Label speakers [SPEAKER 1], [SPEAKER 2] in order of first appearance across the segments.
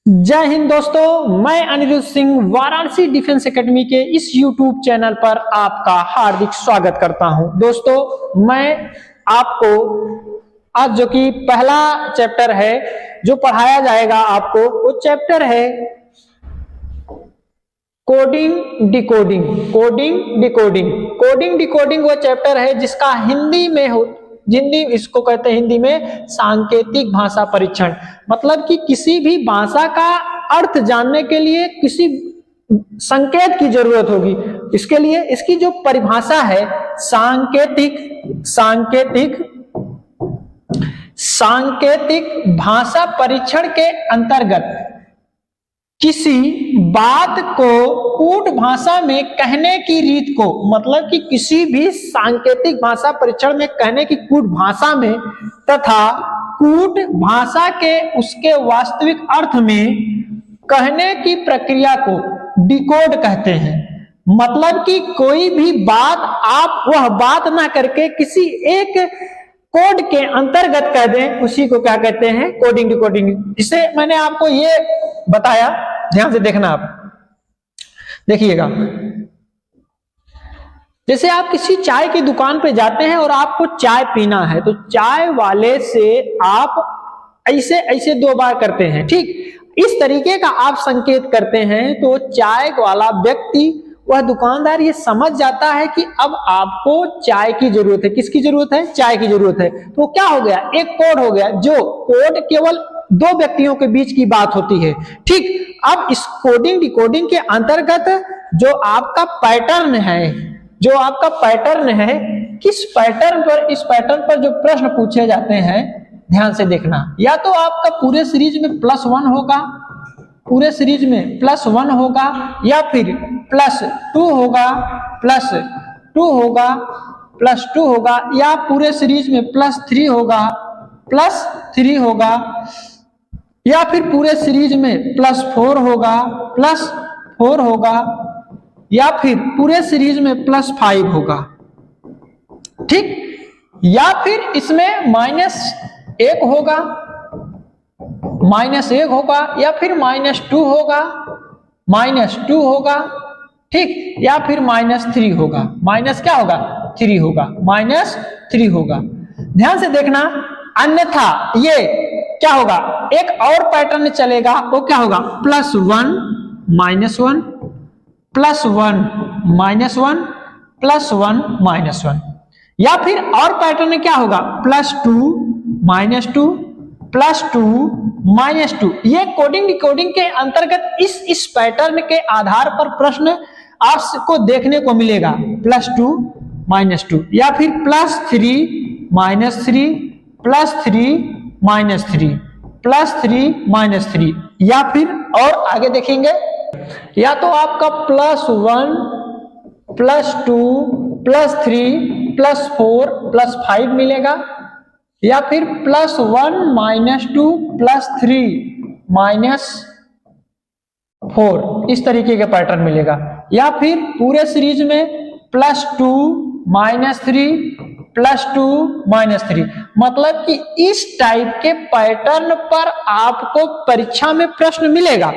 [SPEAKER 1] जय हिंद दोस्तों, मैं अनिरुद्ध सिंह वाराणसी डिफेंस एकेडमी के इस यूट्यूब चैनल पर आपका हार्दिक स्वागत करता हूं। दोस्तों, मैं आपको आज जो कि पहला चैप्टर है जो पढ़ाया जाएगा आपको, वो चैप्टर है कोडिंग डिकोडिंग। कोडिंग डिकोडिंग वो चैप्टर है जिसका हिंदी इसको कहते हैं हिंदी में सांकेतिक भाषा परीक्षण। मतलब कि किसी भी भाषा का अर्थ जानने के लिए किसी संकेत की जरूरत होगी। इसके लिए इसकी जो परिभाषा है सांकेतिक भाषा परीक्षण के अंतर्गत किसी बात को कूट भाषा में कहने की रीत को, मतलब कि किसी भी सांकेतिक भाषा परीक्षण में कहने की कूट भाषा में तथा कूट भाषा के उसके वास्तविक अर्थ में कहने की प्रक्रिया को डिकोड कहते हैं। मतलब कि कोई भी बात आप वह बात ना करके किसी एक कोड के अंतर्गत कह दें, उसी को क्या कहते हैं? Coding decoding. इसे मैंने आपको ये बताया, ध्यान से देखना। आप देखिएगा, जैसे आप किसी चाय की दुकान पे जाते हैं और आपको चाय पीना है, तो चाय वाले से आप ऐसे ऐसे 2 बार करते हैं, ठीक इस तरीके का आप संकेत करते हैं, तो चाय वाला व्यक्ति, वह दुकानदार ये समझ जाता है कि अब आपको चाय की जरूरत है। किसकी जरूरत है? चाय की जरूरत है। तो क्या हो गया? एक कोड हो गया, जो कोड केवल 2 व्यक्तियों के बीच की बात होती है, ठीक। अब इस कोडिंग डिकोडिंग के अंतर्गत जो आपका पैटर्न है, किस पैटर्न पर, इस पैटर्न पर जो प्रश्न पूछे जाते हैं, ध्यान से देखना। या तो आपका पूरे सीरीज में +1 होगा, पूरे सीरीज में +1 होगा, या फिर +2 होगा, +2 होगा, +2 होगा, या पूरे सीरीज में +3 होगा, +3 होगा, या फिर पूरे सीरीज में +4 होगा, +4 होगा, या फिर पूरे सीरीज में +5 होगा, ठीक। या फिर इसमें -1 होगा, -1 होगा, या फिर -2 होगा, -2 होगा, ठीक। या फिर -3 होगा, क्या होगा? 3 होगा, -3 होगा। ध्यान से देखना, अन्यथा ये क्या होगा? एक और पैटर्न चलेगा, वो क्या होगा? +1 -1 +1 -1 +1 -1। या फिर और पैटर्न क्या होगा? +2 -2 +2 -2। ये कोडिंग डिकोडिंग के अंतर्गत इस पैटर्न के आधार पर प्रश्न आपको देखने को मिलेगा। +2 -2, या फिर +3 -3 +3 -3 +3 -3, या फिर और आगे देखेंगे, या तो आपका +1 +2 +3 +4 +5 मिलेगा, या फिर +1 -2 +3 -4, इस तरीके का पैटर्न मिलेगा। या फिर पूरे सीरीज में +2 -3 +2 -3। मतलब कि इस टाइप के पैटर्न पर आपको परीक्षा में प्रश्न मिलेगा।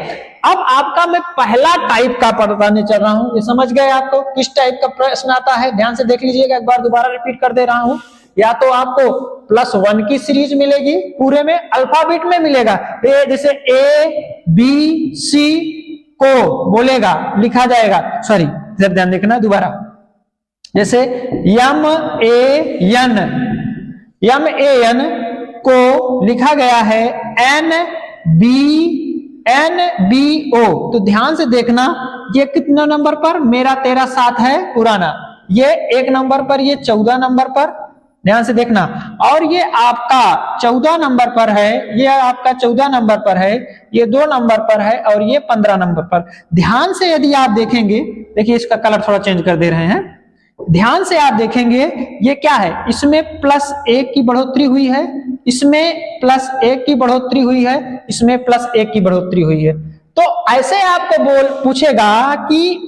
[SPEAKER 1] अब आपका मैं पहला टाइप का बताने चल रहा हूं, ये समझ गए आपको किस टाइप का प्रश्न आता है? ध्यान से देख लीजिएगा, एक बार दोबारा रिपीट कर दे रहा हूं। या तो आपको +1 की सीरीज मिलेगी, पूरे में अल्फाबेट में मिलेगा, जैसे ABC को बोलेगा, लिखा जाएगा, सॉरी जब ध्यान देखना दोबारा, जैसे MAN को लिखा गया है NBO। तो ध्यान से देखना, ये कितना नंबर पर? मेरा तेरा साथ है पुराना, ये 1 नंबर पर, ये 14 नंबर पर, ध्यान से देखना। और ये आपका 14 नंबर पर है, ये आपका 14 नंबर पर है, ये 2 नंबर पर है, और ये 15 नंबर पर। ध्यान से यदि आप देखेंगे, देखिए इसका कलर थोड़ा चेंज कर दे रहे हैं, ध्यान से आप देखेंगे, ये क्या है? इसमें +1 की बढ़ोतरी हुई है, इसमें +1 की बढ़ोतरी हुई है, इसमें +1 की बढ़ोतरी हुई है। तो ऐसे आपको पूछेगा कि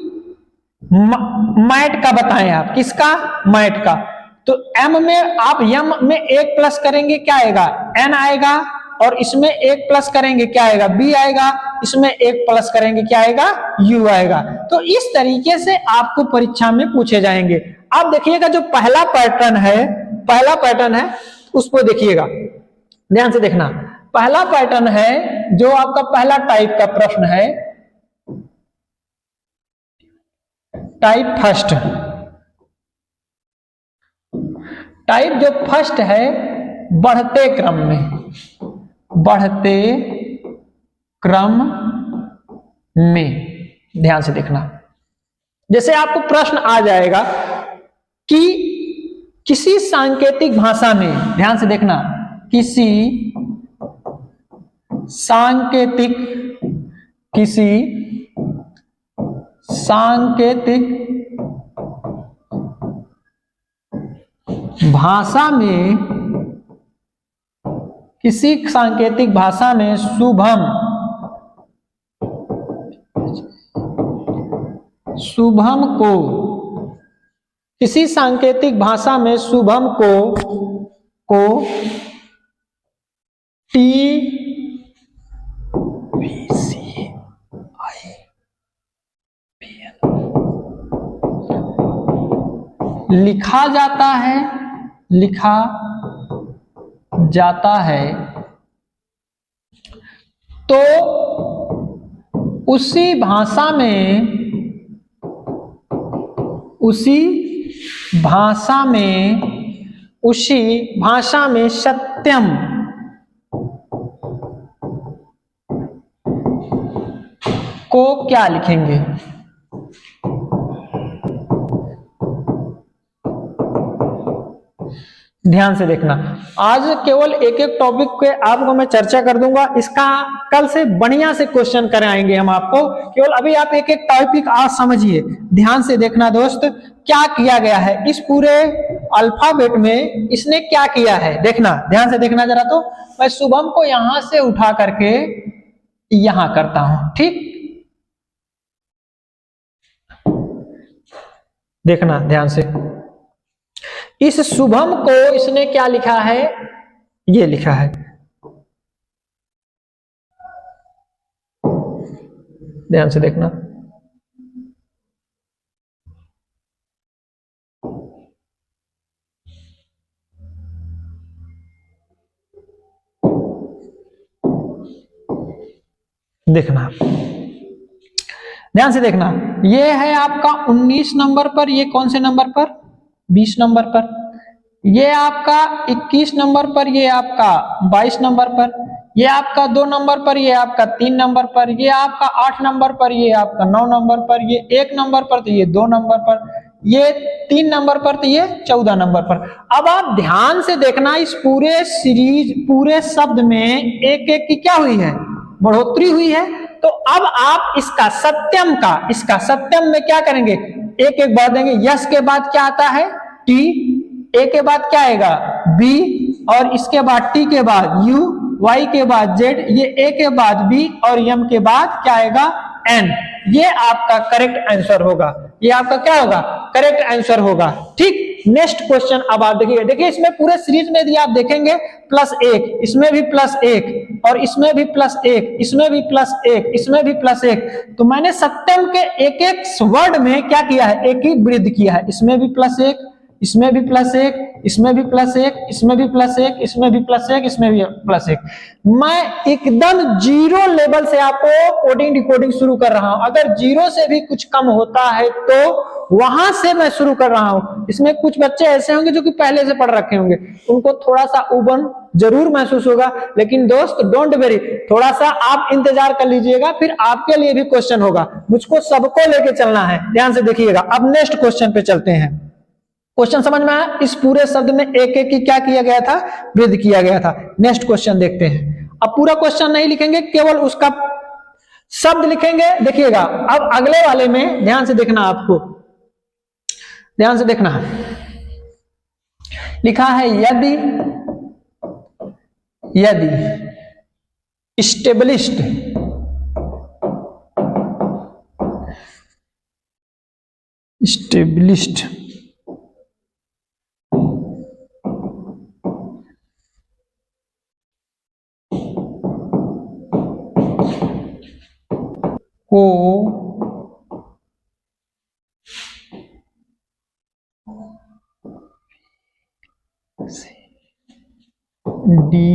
[SPEAKER 1] मैट का बताएं आप, किसका? मैट का। तो M में आप M में 1 प्लस करेंगे, क्या आएगा? N आएगा, और इसमें 1 प्लस करेंगे क्या आएगा? बी आएगा। इसमें एक प्लस करेंगे क्या आएगा, u आएगा। तो इस तरीके से आपको परीक्षा में पूछे जाएंगे। अब देखिएगा जो पहला पैटर्न है उसको देखिएगा, ध्यान से देखना। पहला पैटर्न है जो आपका पहला टाइप का प्रश्न है, टाइप फर्स्ट। टाइप जो फर्स्ट है बढ़ते क्रम में, ध्यान से देखना। जैसे आपको प्रश्न आ जाएगा कि किसी सांकेतिक भाषा में, ध्यान से देखना, किसी सांकेतिक भाषा में, किसी सांकेतिक भाषा में शुभम को, किसी सांकेतिक भाषा में शुभम को लिखा जाता है तो उसी भाषा में सत्यम को क्या लिखेंगे। ध्यान से देखना, आज केवल एक एक टॉपिक पे आपको मैं चर्चा कर दूंगा, इसका कल से बढ़िया से क्वेश्चन कराएंगे हम आपको। केवल अभी आप एक एक टॉपिक आज समझिए, ध्यान से देखना दोस्त, क्या किया गया है इस पूरे अल्फाबेट में, इसने क्या किया है देखना, ध्यान से देखना जरा। तो मैं शुभम को यहां से उठा करके यहां करता हूं, ठीक, देखना ध्यान से। इस शुभम को इसने क्या लिखा है, ये लिखा है, ध्यान से देखना। देखना, ध्यान से देखना, ये है आपका 19 नंबर पर, ये कौन से नंबर पर, 20 नंबर पर, ये आपका 21 नंबर पर, ये आपका 22 नंबर पर, ये आपका 2 नंबर पर, ये आपका 3 नंबर पर, ये आपका 8 नंबर पर, ये आपका 9 नंबर पर, ये 1 नंबर पर, तो ये 2 नंबर पर, ये 3 नंबर पर, तो ये 14 नंबर पर। अब आप ध्यान से देखना, इस पूरे सीरीज, पूरे शब्द में एक एक की क्या हुई है, बढ़ोतरी हुई है। तो अब आप इसका सत्यम में क्या करेंगे, एक एक बढ़ देंगे। यस के बाद क्या आता है, टी, ए के बाद क्या आएगा, बी, और इसके बाद टी के बाद यू, वाई के बाद जेड, ये ए के बाद बी, और एम के बाद क्या आएगा, एन। ये आपका करेक्ट आंसर होगा, ये आपका क्या होगा, करेक्ट आंसर होगा, ठीक। नेक्स्ट क्वेश्चन अब आप देखिए इसमें पूरे सीरीज में दिया, आप देखेंगे +1, इसमें भी +1, और इसमें भी +1, इसमें भी +1, इसमें भी +1। तो मैंने सत्यम के एक एक वर्ड में क्या किया है, एक ही वृद्धि किया है, इसमें भी +1, इसमें भी +1, इसमें भी +1, इसमें भी +1, इसमें भी +1, इसमें भी +1। मैं एकदम जीरो लेवल से आपको कोडिंग डिकोडिंग शुरू कर रहा हूं। अगर जीरो से भी कुछ कम होता है तो वहां से मैं शुरू कर रहा हूं। इसमें कुछ बच्चे ऐसे होंगे जो कि पहले से पढ़ रखे होंगे, उनको थोड़ा सा उबन जरूर महसूस होगा, लेकिन दोस्त डोंट वेरी, थोड़ा सा आप इंतजार कर लीजिएगा, फिर आपके लिए भी क्वेश्चन होगा। मुझको सबको लेके चलना है, ध्यान से देखिएगा। अब नेक्स्ट क्वेश्चन पे चलते हैं। क्वेश्चन समझ में आया, इस पूरे शब्द में एक एक की क्या किया गया था, वृद्धि किया गया था। नेक्स्ट क्वेश्चन देखते हैं। अब पूरा क्वेश्चन नहीं लिखेंगे, केवल उसका शब्द लिखेंगे। देखिएगा अब अगले वाले में ध्यान से देखना, आपको ध्यान से देखना, लिखा है यदि स्टेबलिस्ट को डी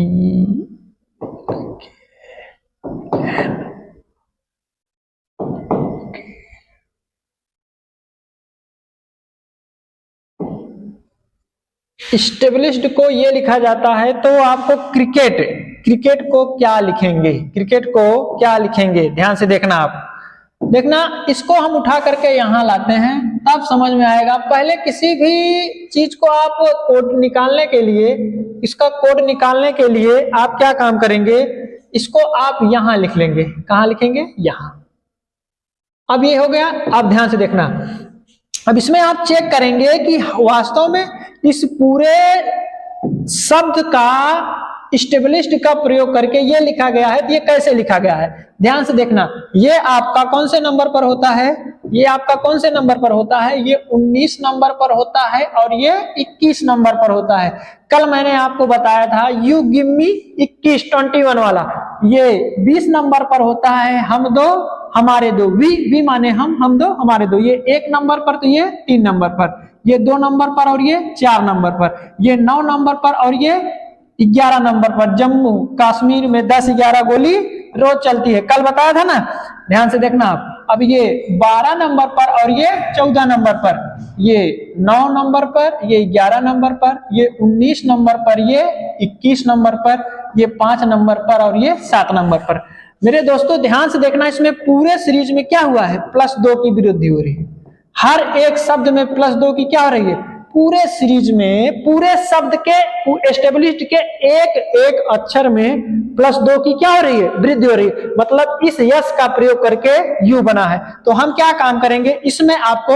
[SPEAKER 1] स्टेबलिश्ड को ये लिखा जाता है, तो आपको क्रिकेट को क्या लिखेंगे, क्रिकेट को क्या लिखेंगे, ध्यान से देखना। आप देखना, इसको हम उठा करके यहां लाते हैं तब समझ में आएगा। पहले किसी भी चीज को आप कोड निकालने के लिए, इसका कोड निकालने के लिए आप क्या काम करेंगे, इसको आप यहां लिख लेंगे। कहां लिखेंगे, यहां। अब ये हो गया। अब ध्यान से देखना, अब इसमें आप चेक करेंगे कि वास्तव में इस पूरे शब्द का स्टेबलिश्ड का प्रयोग करके ये लिखा गया है, तो ये कैसे लिखा गया है, ध्यान से देखना। ये आपका कौन से नंबर पर होता है, ये आपका कौन से नंबर पर होता है, ये 19 नंबर पर होता है और ये 21 नंबर पर होता है। कल मैंने आपको बताया था यू गिव मी 21 21 वाला, ये 20 नंबर पर होता है, हम दो हमारे दो, वी माने हम दो हमारे दो। ये 1 नंबर पर, तो ये 3 नंबर पर, ये 2 नंबर पर और ये 4 नंबर पर, ये 9 नंबर पर और ये 11 नंबर पर। जम्मू कश्मीर में 10-11 गोली रोज चलती है, कल बताया था ना, ध्यान से देखना आप। अब ये 12 नंबर पर और ये 14 नंबर पर, ये 9 नंबर पर, ये 11 नंबर पर, ये 19 नंबर पर, ये 21 नंबर पर, ये 5 नंबर पर और ये 7 नंबर पर। मेरे दोस्तों ध्यान से देखना, इसमें पूरे सीरीज में क्या हुआ है, +2 की वृद्धि हो रही है। हर एक शब्द में +2 की क्या हो रही है, पूरे सीरीज में, पूरे शब्द के एस्टेब्लिश्ड के एक एक अक्षर में +2 की क्या हो रही है, वृद्धि हो रही है। मतलब इस यस का प्रयोग करके यू बना है। तो हम क्या काम करेंगे, इसमें आपको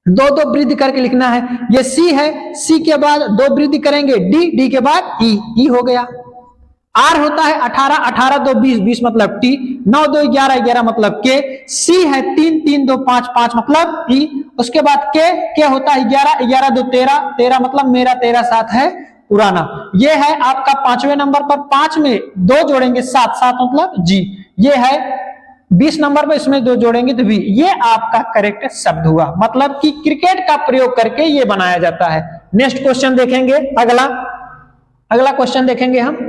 [SPEAKER 1] 2-2 वृद्धि करके लिखना है। ये सी है, सी के बाद 2 वृद्धि करेंगे, डी के बाद ई हो गया। आर होता है 18, 18 2 20, 20 मतलब टी, 9 2 11, 11 मतलब के। सी है 3, 3 2 5, 5 मतलब ई। उसके बाद के होता है 11, 11 2 13, 13 मतलब मेरा, 13 7 है पुराना। ये है आपका 5वें नंबर पर, 5 में 2 जोड़ेंगे 7, 7 मतलब जी। ये है 20 नंबर पर, इसमें 2 जोड़ेंगे तो वी। ये आपका करेक्ट शब्द हुआ, मतलब कि क्रिकेट का प्रयोग करके ये बनाया जाता है। नेक्स्ट क्वेश्चन देखेंगे, अगला क्वेश्चन देखेंगे हम।